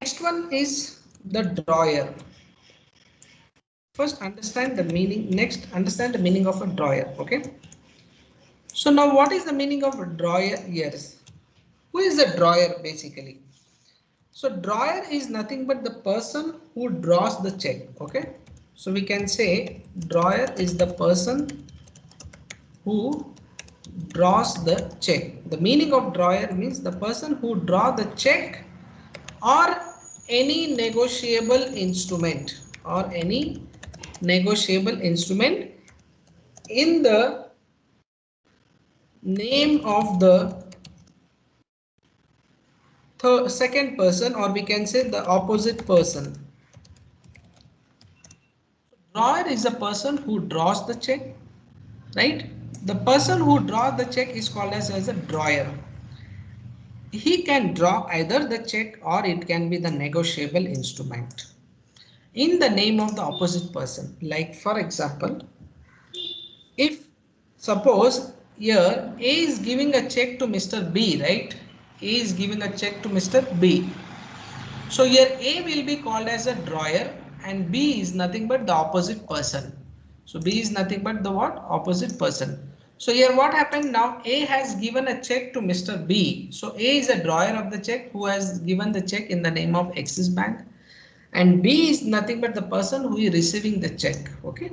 Next one is the drawer. First understand the meaning. Next understand the meaning of a drawer. Okay. So now what is the meaning of a drawer here? Who is a drawer basically? So drawer is nothing but the person who draws the check. Okay. So we can say drawer is the person who draws the check. The meaning of drawer means the person who draw the check or any negotiable instrument in the name of the second person, or we can say the opposite person. Drawer is the person who draws the check, right? The person who draws the check is called as a drawer. He can draw either the check or it can be the negotiable instrument in the name of the opposite person. Like for example, if suppose here A is giving a check to Mr. B, right? A is giving a check to Mr. B. So here A will be called as a drawer and B is nothing but the opposite person. So B is nothing but the what? Opposite person. So here what happened now? A has given a check to Mr. B. So A is a drawer of the check who has given the check in the name of Axis Bank. And B is nothing but the person who is receiving the check. Okay.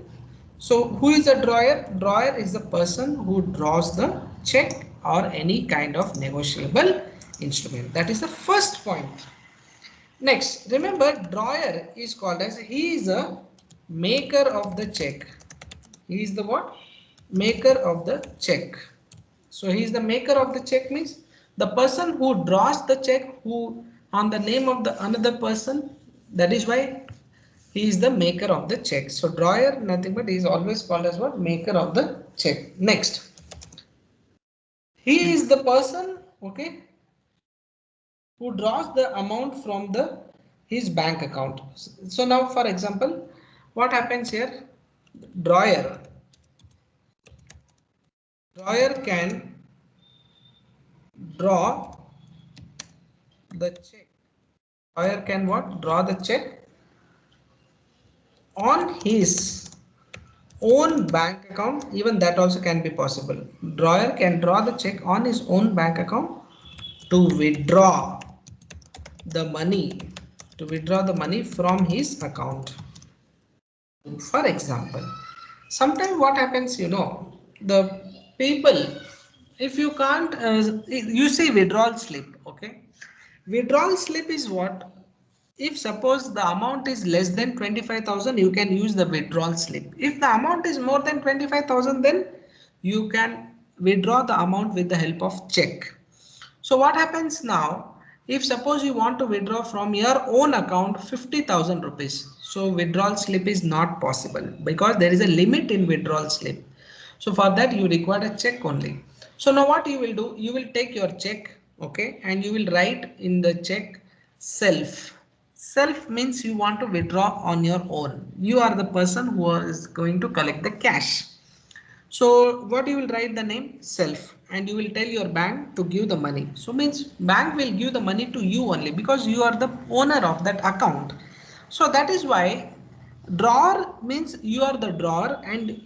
So who is a drawer? Drawer is the person who draws the check or any kind of negotiable instrument. That is the first point. Next, remember drawer is called as he is a maker of the check. He is the what? Maker of the check. So he is the maker of the check means the person who draws the check who on the name of the another person. That is why he is the maker of the check. So drawer nothing but he is always called as what? Maker of the check. Next, he is the person, okay, who draws the amount from the his bank account. So now for example, what happens here? Drawer can draw the check. Drawer can what? Draw the check on his own bank account. Even that also can be possible. Drawer can draw the check on his own bank account to withdraw the money from his account. For example, sometimes what happens, the people, if you can't, you say withdrawal slip, okay? Withdrawal slip is what? If suppose the amount is less than 25,000, you can use the withdrawal slip. If the amount is more than 25,000, then you can withdraw the amount with the help of check. So what happens now? If suppose you want to withdraw from your own account 50,000 rupees. So withdrawal slip is not possible because there is a limit in withdrawal slip. So for that you require a check only. So now what you will do? You will take your check, okay, and you will write in the check self. Self means you want to withdraw on your own. You are the person who is going to collect the cash. So what you will write the name self and you will tell your bank to give the money. So means bank will give the money to you only because you are the owner of that account. So that is why drawer means you are the drawer and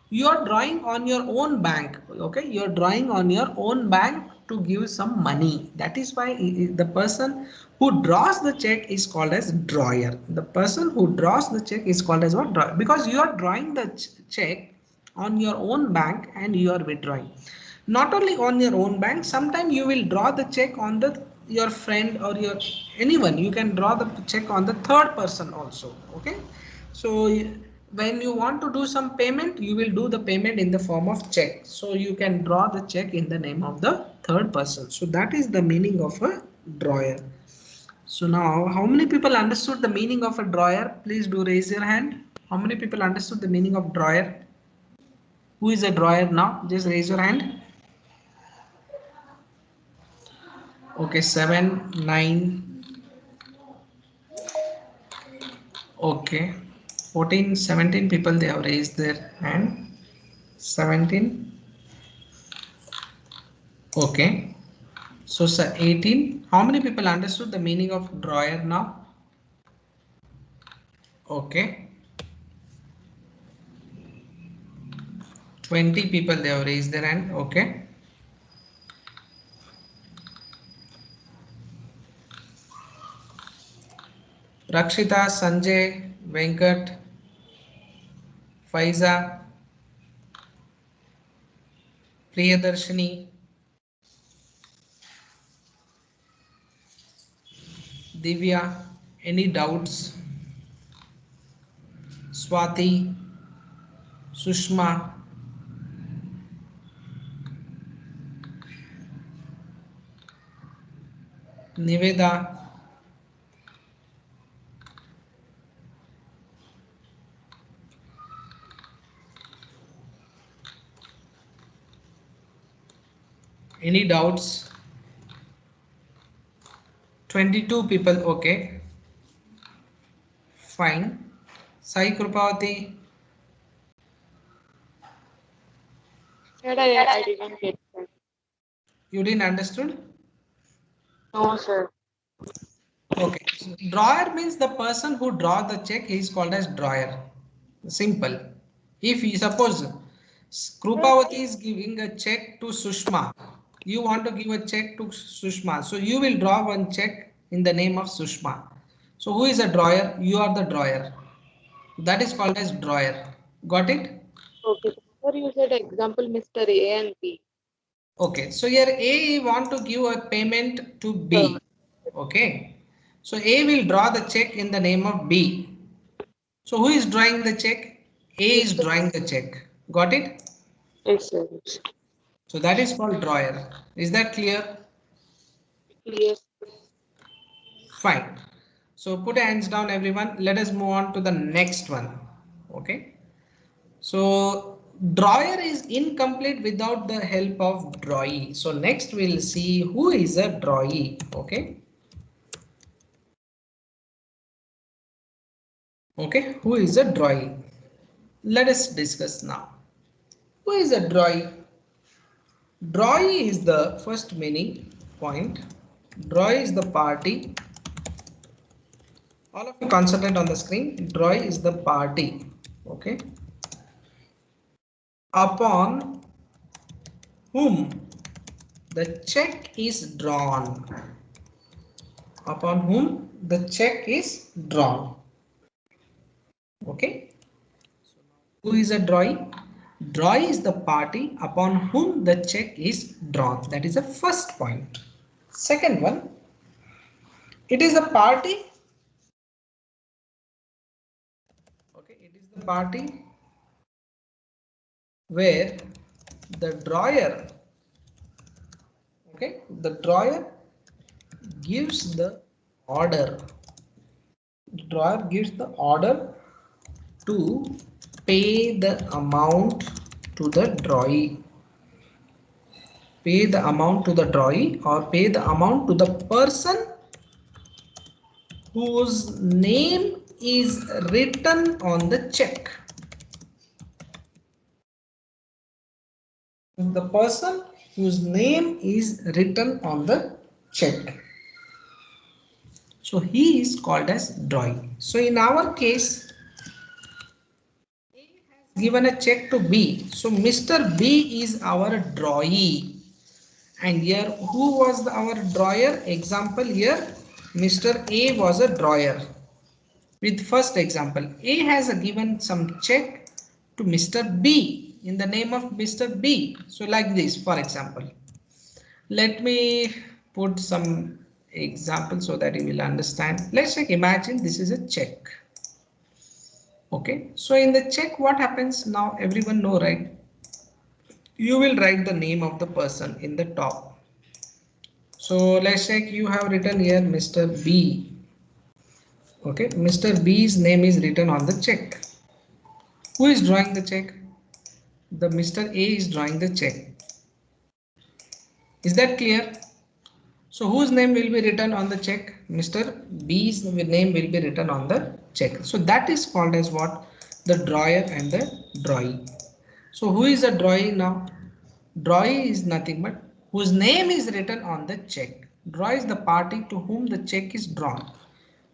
you are drawing on your own bank. Okay, you are drawing on your own bank to give some money. That is why the person who draws the check is called as drawer. The person who draws the check is called as what? Drawer, because you are drawing the check on your own bank and you are withdrawing. Not only on your own bank, sometimes you will draw the check on your friend or your anyone. You can draw the check on the third person also. Okay, so when you want to do some payment, you will do the payment in the form of check. So you can draw the check in the name of the third person. So that is the meaning of a drawer. So now how many people understood the meaning of a drawer? Please do raise your hand. How many people understood the meaning of drawer? Who is a drawer now? Just raise your hand. Okay, 7, 9. Okay, 14, 17 people they have raised their hand. 17. Okay, So sir, 18. How many people understood the meaning of drawer now? Okay. 20 people they have raised their hand. Okay. Rakshita, Sanjay, Venkat, Faiza, Priyadarshini, Divya, any doubts? Swati, Sushma, Niveda, any doubts? 22 people, okay, fine. Sai Krupavati, Sir, I didn't get that. you didn't understood? No, sir. Okay, so drawer means the person who draw the check is called as drawer. Simple. If you suppose Krupavati is giving a check to Sushma, you want to give a check to Sushma, so you will draw one check in the name of Sushma. So who is a drawer? You are the drawer. That is called as drawer. Got it? Okay, sir, you said example Mr. A and B. Okay, so here A want to give a payment to Sir. B. Okay, so A will draw the check in the name of B. So who is drawing the check? A is Mr. drawing the check. Got it? Yes, sir. So that is called drawer. Is that clear? Yes. Fine. So put hands down everyone. Let us move on to the next one. Okay. So drawer is incomplete without the help of drawee. So next we'll see who is a drawee. Okay. Okay. Who is a drawee? Let us discuss now. Who is a drawee? Drawee is the first meaning point. Drawee is the party. All of you concentrate on the screen. Drawee is the party. Okay. Upon whom the check is drawn. Upon whom the check is drawn. Okay. Who is a drawee? Drawee is the party upon whom the check is drawn. That is the first point. Second one, it is a party. Okay, it is the party where the drawer, okay, the drawer gives the order. The drawer gives the order to pay the amount to the drawee. Pay the amount to the drawee or pay the amount to the person whose name is written on the check. The person whose name is written on the check. So he is called as drawee. So in our case, given a check to B. So Mr. B is our drawee. And here who was our drawer? Example here Mr. A was a drawer. With first example, A has given some check to Mr. B in the name of Mr. B. So like this, for example, let me put some example so that you will understand. Let's take, imagine this is a check. Okay, so in the check what happens now, everyone know, right? You will write the name of the person in the top. So let's say you have written here Mr. B. Okay, Mr. B's name is written on the check. Who is drawing the check? The Mr. A is drawing the check. Is that clear? So whose name will be written on the check? Mr. B's name will be written on the check. So that is called as what? The drawer and the drawee. So who is a drawee now? Drawee is nothing but whose name is written on the check. Draw is the party to whom the check is drawn.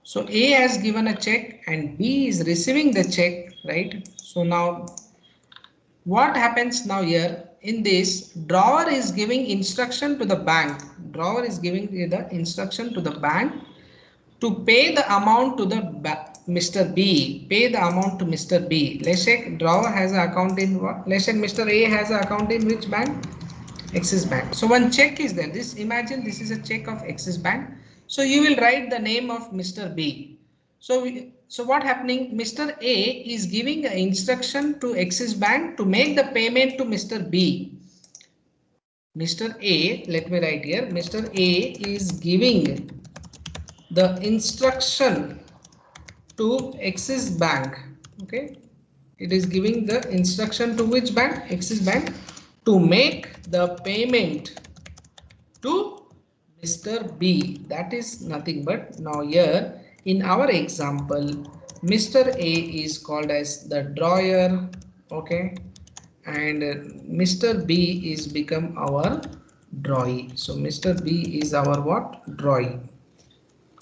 So A has given a check and B is receiving the check, right? So now what happens now here in this, drawer is giving instruction to the bank. Drawer is giving the instruction to the bank to pay the amount to the Mr. B. Pay the amount to Mr. B. Let's check drawer has an account in what? Let's check Mr. A has an account in which bank? Axis Bank. So one check is there. This imagine this is a check of Axis Bank. So you will write the name of Mr. B. So what happening? Mr. A is giving an instruction to Axis Bank to make the payment to Mr. B. Mr. A, let me write here. Mr. A is giving the instruction to Axis Bank. Okay, it is giving the instruction to which bank? Axis Bank, to make the payment to Mr. B. That is nothing but now here in our example, Mr. A is called as the drawer. Okay, and Mr. B is become our drawee. So Mr. B is our what? Drawee.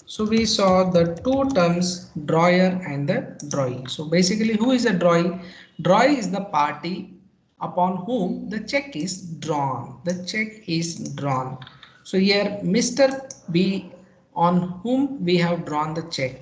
So we saw the two terms, drawer and the drawee. So basically, who is a drawee? Drawee is the party upon whom the check is drawn. The check is drawn. So here Mr. B on whom we have drawn the check.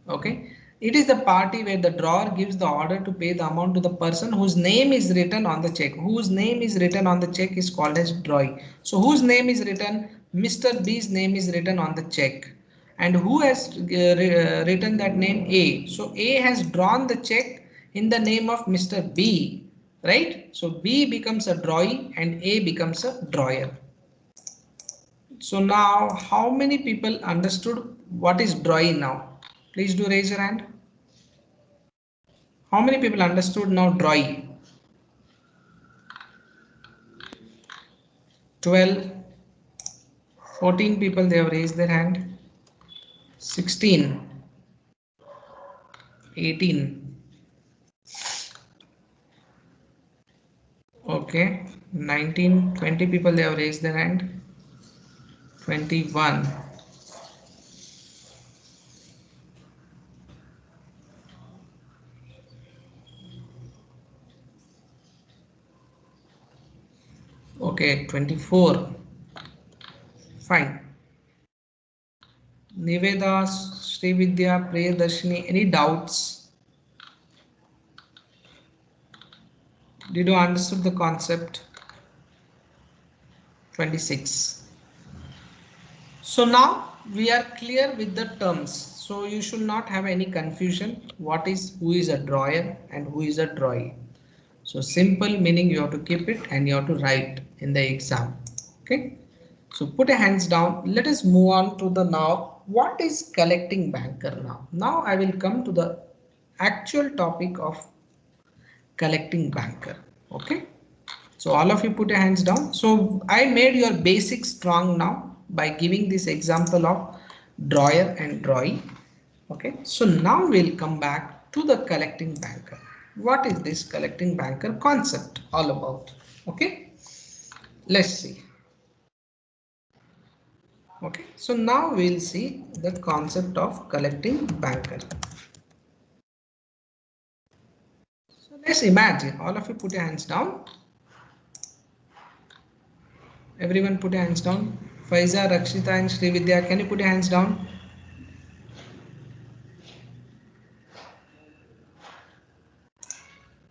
Okay. It is the party where the drawer gives the order to pay the amount to the person whose name is written on the check. Whose name is written on the check is called as drawee. So whose name is written? Mr. B's name is written on the check. And who has written that name? A. So A has drawn the check in the name of Mr. B, right? So B becomes a drawee and A becomes a drawer. So now how many people understood what is drawee now? Please do raise your hand. How many people understood now drawee? 12, 14 people they have raised their hand. 16, 18. Okay, 19, 20 people they have raised their hand. 21. Okay, 24. Fine. Niveda, Srividya, Priyadarshini, any doubts? Did you understand the concept? 26. So now we are clear with the terms. So you should not have any confusion. What is, who is a drawer and who is a drawee? So simple meaning you have to keep it and you have to write in the exam. Okay. So put your hands down. Let us move on to the now. What is collecting banker now? Now I will come to the actual topic of collecting banker. Okay. So all of you put your hands down. So I made your basics strong now by giving this example of drawer and drawee. Okay. So now we'll come back to the collecting banker. What is this collecting banker concept all about? Okay. Let's see. Okay, so now we'll see the concept of collecting banker. So let's imagine, all of you put your hands down. Everyone put your hands down. Faiza, Rakshita and Srividya, can you put your hands down?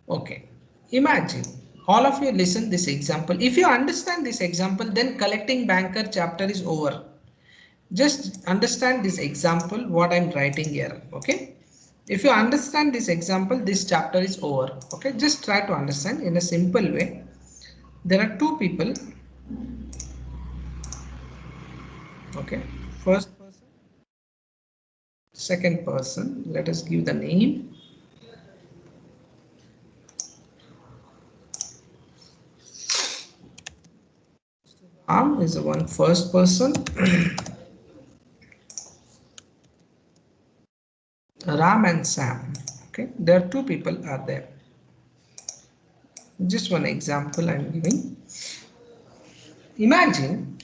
Okay, imagine, all of you listen this example. If you understand this example, then collecting banker chapter is over. Just understand this example, what I'm writing here. Okay. If you understand this example, this chapter is over. Okay. Just try to understand in a simple way. There are two people. Okay. First person, second person. Let us give the name. Ram is the one first person. Ram and Sam. Okay, there are two people are there. Just one example I'm giving. Imagine,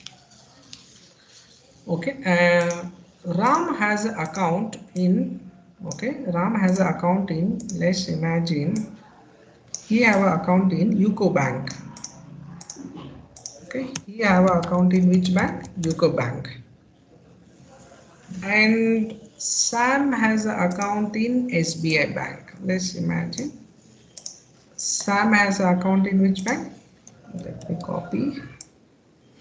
okay, Ram has an account in, okay, Ram has an account in, let's imagine, he have an account in UCO Bank. Okay, he have an account in which bank? UCO Bank. And Sam has an account in SBI Bank. Let's imagine. Sam has an account in which bank? Let me copy.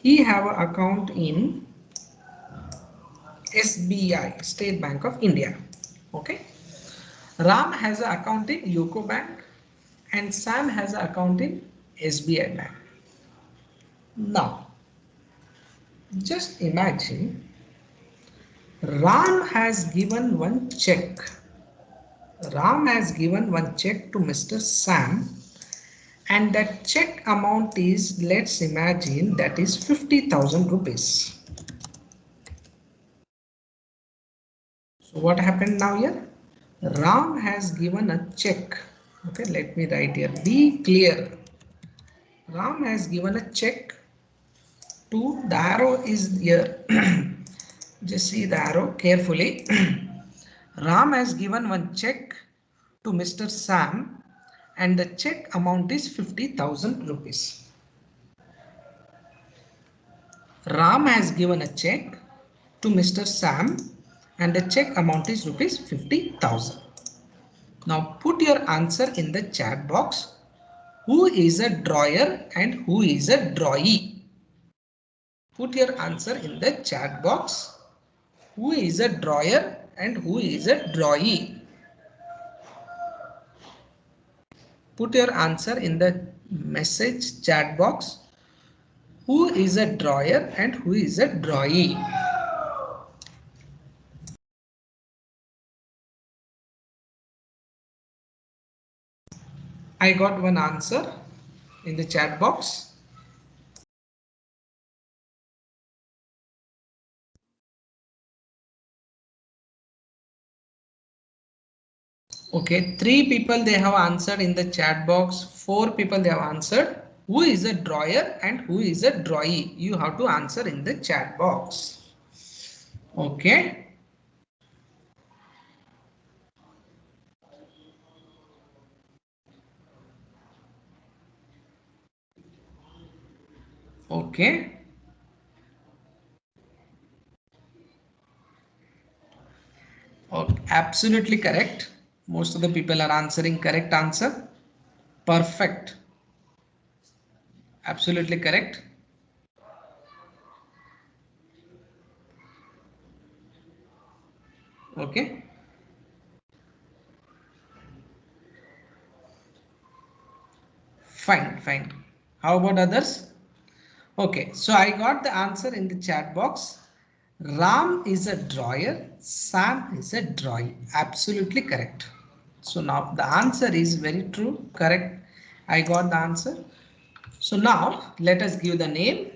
He have an account in SBI, State Bank of India. Okay. Ram has an account in UCO Bank and Sam has an account in SBI Bank. Now, just imagine Ram has given one check. Ram has given one check to Mr. Sam, and that check amount is, let's imagine, that is 50,000 rupees. So what happened now here? Ram has given a check. Okay, let me write here. Be clear. Ram has given a check to, the arrow is here. Just see the arrow carefully. Ram has given one check to Mr. Sam and the check amount is 50,000 rupees. Ram has given a check to Mr. Sam and the check amount is rupees 50,000. Now put your answer in the chat box. Who is a drawer and who is a drawee? Put your answer in the chat box. Who is a drawer and who is a drawee? Put your answer in the message chat box. Who is a drawer and who is a drawee? I got one answer in the chat box. Okay, 3 people they have answered in the chat box. 4 people they have answered. Who is a drawer and who is a drawee? You have to answer in the chat box. Okay. Okay. Okay. Absolutely correct. Most of the people are answering correct answer. Perfect. Absolutely correct. Okay. Fine, fine. How about others? Okay, so I got the answer in the chat box. Ram is a drawer, Sam is a drawee. Absolutely correct. So now the answer is very true, correct. I got the answer. So now let us give the name.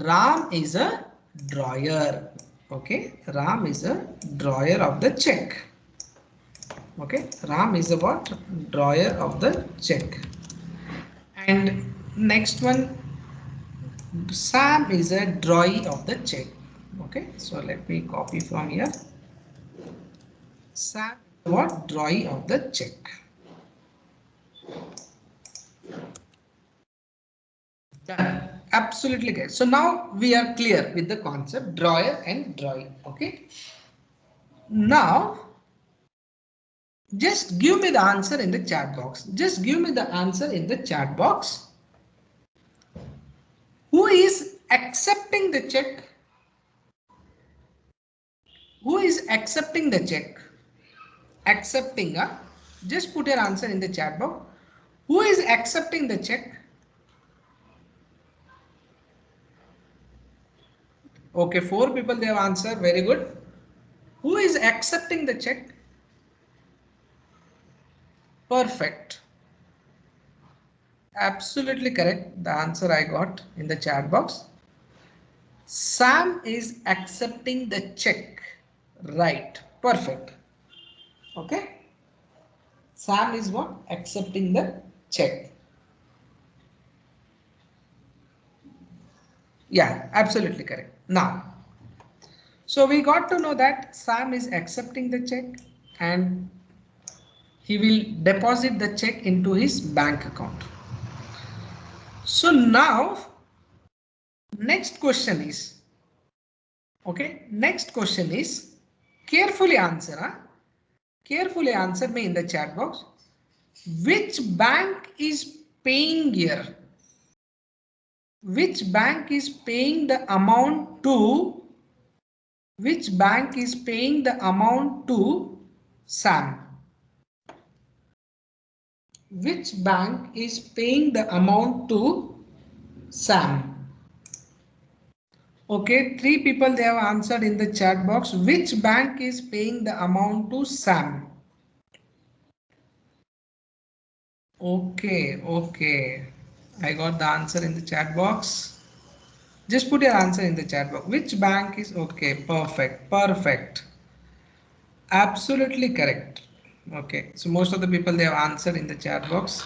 Ram is a drawer. Okay, Ram is a drawer of the check. Okay, Ram is a what? Drawer of the check. And next one, Sam is a drawee of the check. Okay, so let me copy from here. Sam is what? Drawee of the check. Done. Absolutely correct. So now we are clear with the concept drawer and drawee. Okay. Now just give me the answer in the chat box. Just give me the answer in the chat box. Who is accepting the check? Who is accepting the check? Accepting, just put your answer in the chat box. Who is accepting the check? Okay, 4 people they have answered. Very good. Who is accepting the check? Perfect. Absolutely correct. The answer I got in the chat box. Sam is accepting the check. Right. Perfect. Okay. Sam is what? Accepting the check. Yeah, absolutely correct. Now, so we got to know that Sam is accepting the check and he will deposit the check into his bank account. So now, next question is, okay, next question is, carefully answer, huh? Carefully answer me in the chat box. Which bank is paying here? Which bank is paying the amount to, which bank is paying the amount to Sam? Which bank is paying the amount to Sam? Okay, 3 people they have answered in the chat box. Which bank is paying the amount to Sam? Okay, okay. I got the answer in the chat box. Just put your answer in the chat box. Which bank is okay? Perfect, perfect. Absolutely correct. Okay, so most of the people they have answered in the chat box.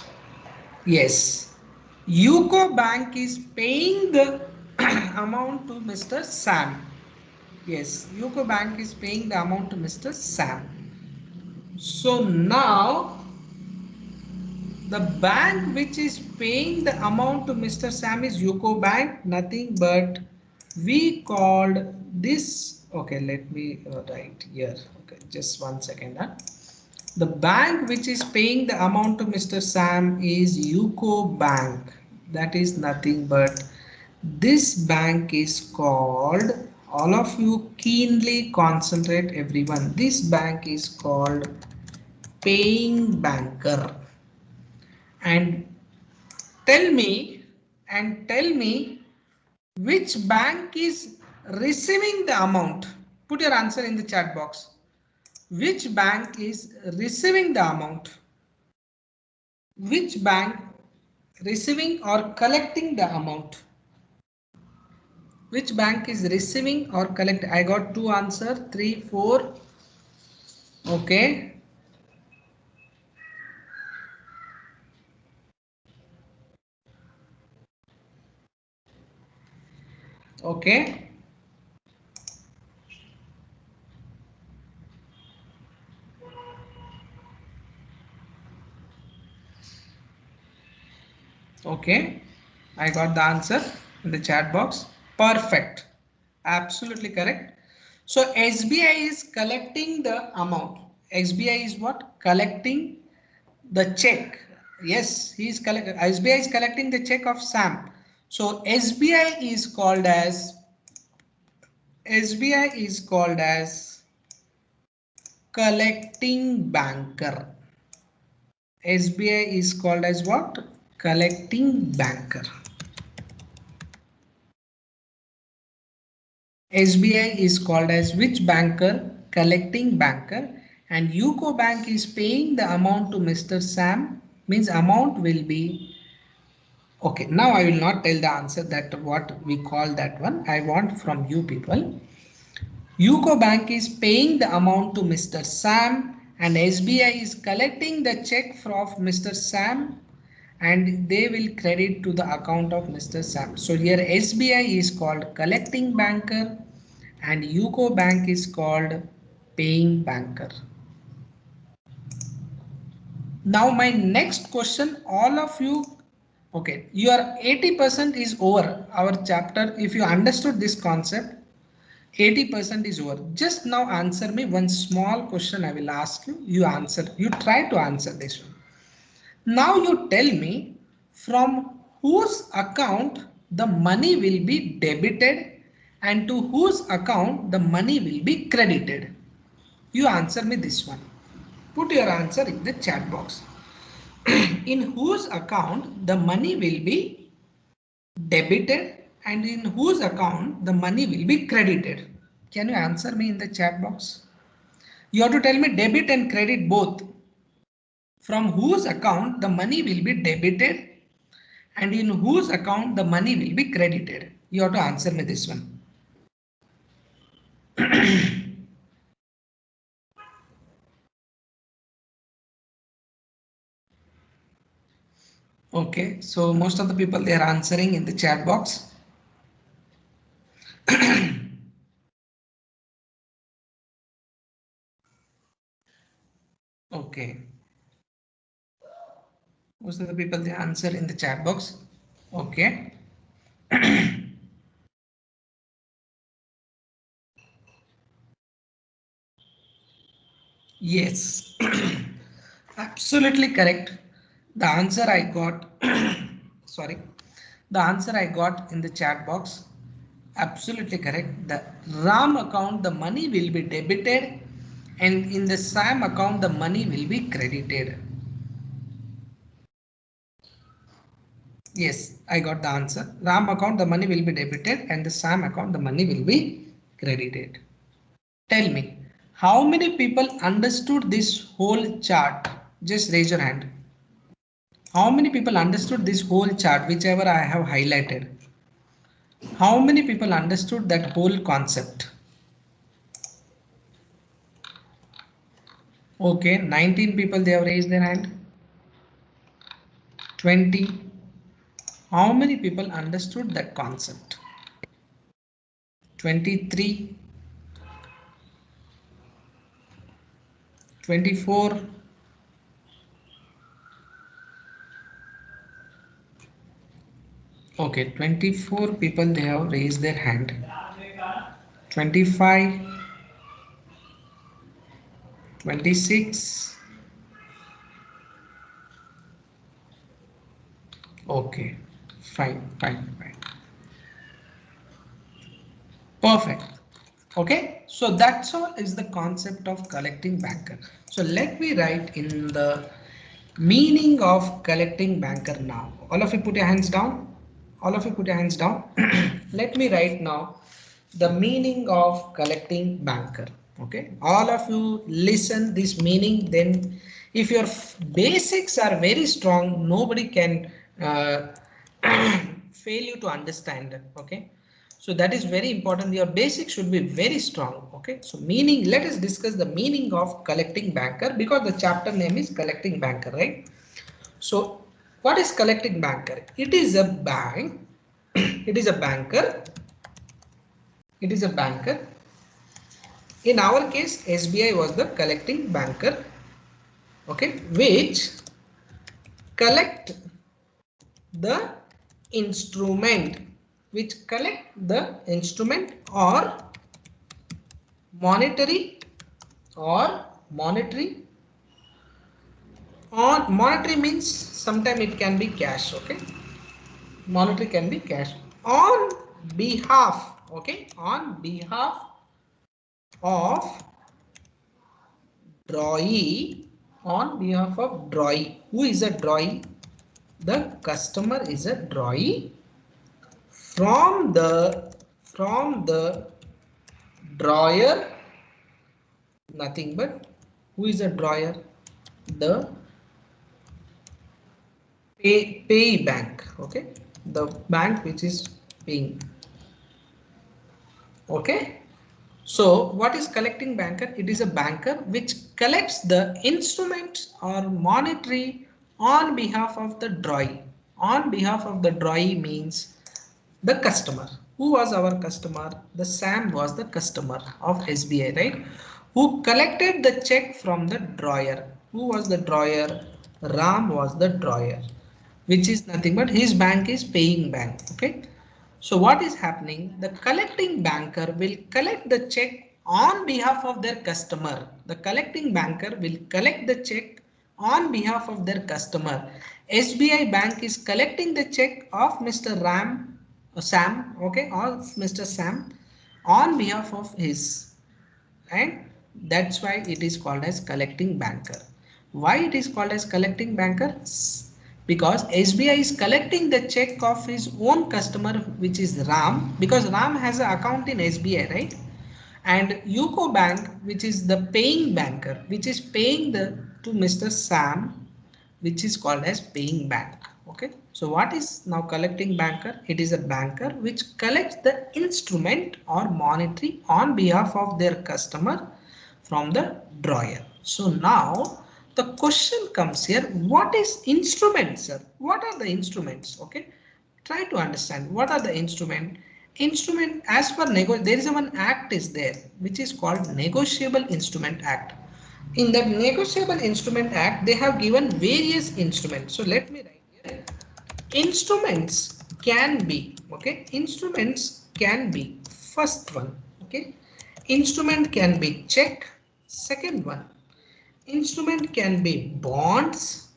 Yes, UCO Bank is paying the amount to Mr. Sam. Yes, UCO Bank is paying the amount to Mr. Sam. So now the bank which is paying the amount to Mr. Sam is UCO Bank, nothing but we called this. Okay, let me write here. Okay, just 1 second. Huh? The bank which is paying the amount to Mr. Sam is UCO Bank. That is nothing but this bank is called, all of you keenly concentrate everyone. This bank is called paying banker. And tell me, tell me which bank is receiving the amount. Put your answer in the chat box. Which bank is receiving the amount? Which bank receiving or collecting the amount? Which bank is receiving or collect? I got 2 answer, 3, 4. Okay. Okay. Okay. I got the answer in the chat box. Perfect. Absolutely correct. So SBI is collecting the amount. SBI is what? Collecting the check. Yes, he is collecting. SBI is collecting the check of Sam. So SBI is called as collecting banker. SBI is called as what? Collecting banker. SBI is called as which banker? Collecting banker. And UCO Bank is paying the amount to Mr. Sam. Means amount will be, okay, now I will not tell the answer that what we call that one. I want from you people. UCO Bank is paying the amount to Mr. Sam and SBI is collecting the check from Mr. Sam and they will credit to the account of Mr. Sam. So here SBI is called collecting banker and UCO Bank is called paying banker. Now my next question, all of you, okay, your 80% is over our chapter. If you understood this concept, 80% is over. Just now answer me one small question I will ask you. You answer, you try to answer this one. Now you tell me from whose account the money will be debited and to whose account the money will be credited. You answer me this one. Put your answer in the chat box. In whose account the money will be debited and in whose account the money will be credited. Can you answer me in the chat box? You have to tell me debit and credit both. From whose account the money will be debited and in whose account the money will be credited. You have to answer me this one. Okay, so most of the people they are answering in the chat box. Okay. Most of the people they answer in the chat box. Okay. Yes. Absolutely correct. The answer I got, sorry, the answer I got in the chat box, absolutely correct. The RAM account, the money will be debited, and in the SAM account, the money will be credited. Yes, I got the answer. RAM account, the money will be debited, and the SAM account, the money will be credited. Tell me, how many people understood this whole chart? Just raise your hand. How many people understood this whole chart, whichever I have highlighted? How many people understood that whole concept? Okay, 19 people they have raised their hand. 20. How many people understood that concept? 23. 24. Okay, 24 people they have raised their hand. 25. 26. Okay, fine. Perfect. Okay, so that's all is the concept of collecting banker. So let me write in the meaning of collecting banker now. All of you put your hands down. All of you put your hands down. Let me write now the meaning of collecting banker. Okay, all of you listen this meaning. Then if your basics are very strong, nobody can fail you to understand. Okay, so that is very important. Your basics should be very strong. Okay, so meaning, let us discuss the meaning of collecting banker, because the chapter name is collecting banker, right? So what is collecting banker? It is a bank. It is a banker. It is a banker. In our case, SBI was the collecting banker. Okay, which collect the instrument, which collect the instrument or monetary or monetary, or monetary means sometime it can be cash. Okay, monetary can be cash on behalf, okay, on behalf of drawee, on behalf of drawee. Who is a drawee? The customer is a drawee from the drawer, nothing but who is a drawer? The pay bank. Okay, the bank which is paying. Okay, so what is collecting banker? It is a banker which collects the instruments or monetary on behalf of the drawee. On behalf of the drawee means the customer. Who was our customer? The Sam was the customer of SBI, right? Who collected the check from the drawer. Who was the drawer? Ram was the drawer, which is nothing but his bank is paying bank. Okay. So what is happening? The collecting banker will collect the check on behalf of their customer. The collecting banker will collect the check on behalf of their customer. SBI Bank is collecting the check of Mr. Sam, okay, of Mr. Sam on behalf of his, and that's why it is called as collecting banker. Why it is called as collecting banker? Because SBI is collecting the check of his own customer, which is Ram, because Ram has an account in SBI, right? And UCO Bank, which is the paying banker, which is paying the to Mr. Sam, which is called as paying bank. Okay, so what is now collecting banker? It is a banker which collects the instrument or monetary on behalf of their customer from the drawer. So now the question comes here, what is instruments, sir? What are the instruments? Okay, try to understand what are the instruments. Instrument as per there is a one act is there which is called Negotiable Instrument Act. In that Negotiable Instrument Act, they have given various instruments. So let me write here. Instruments can be, okay, instruments can be, first one, okay, instrument can be check, second one, instrument can be bonds,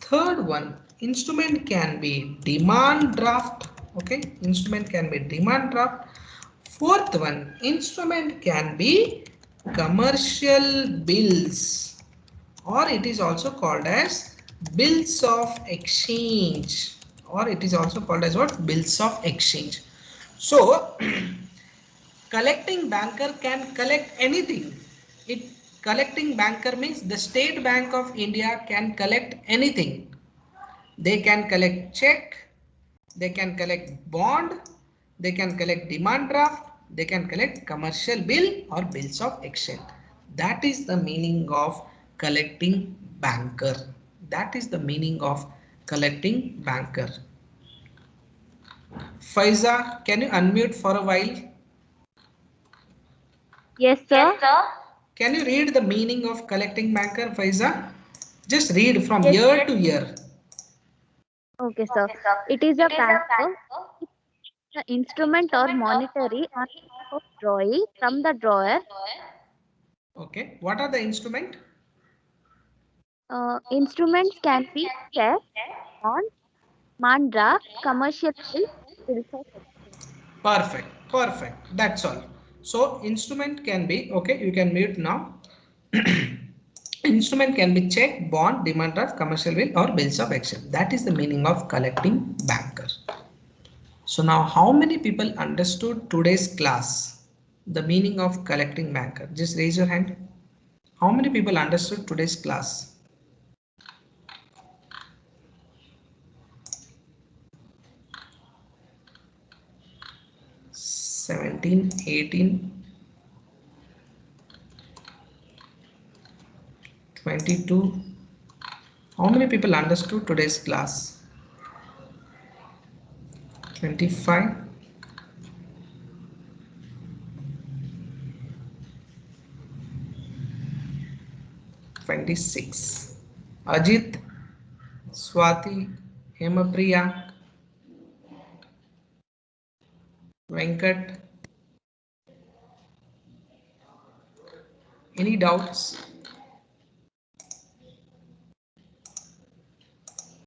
third one, instrument can be demand draft, okay, instrument can be demand draft, fourth one, instrument can be commercial bills, or it is also called as bills of exchange, or it is also called as what? Bills of exchange. So collecting banker can collect anything. It collecting banker means the State Bank of India can collect anything. They can collect check, they can collect bond, they can collect demand draft, they can collect commercial bill or bills of exchange. That is the meaning of collecting banker. That is the meaning of collecting banker. Faiza, can you unmute for a while? Yes, sir. Can you read the meaning of collecting banker, Faiza? Just read from Yes. year to year. Okay, sir. It is a banker, the instrument or monetary on of drawing from the drawer. Okay, what are the instrument? Instruments can be check, bond, mandra, commercial bill, bills of exchange. Perfect, perfect. That's all. So instrument can be, okay, you can mute now. Instrument can be check, bond, demand draft, commercial bill or bills of exchange. That is the meaning of collecting banker. So now how many people understood today's class? The meaning of collecting banker? Just raise your hand. How many people understood today's class? 17, 18, 22. How many people understood today's class? 25. 26. Ajit, Swati, Hemapriya, Venkat. Any doubts?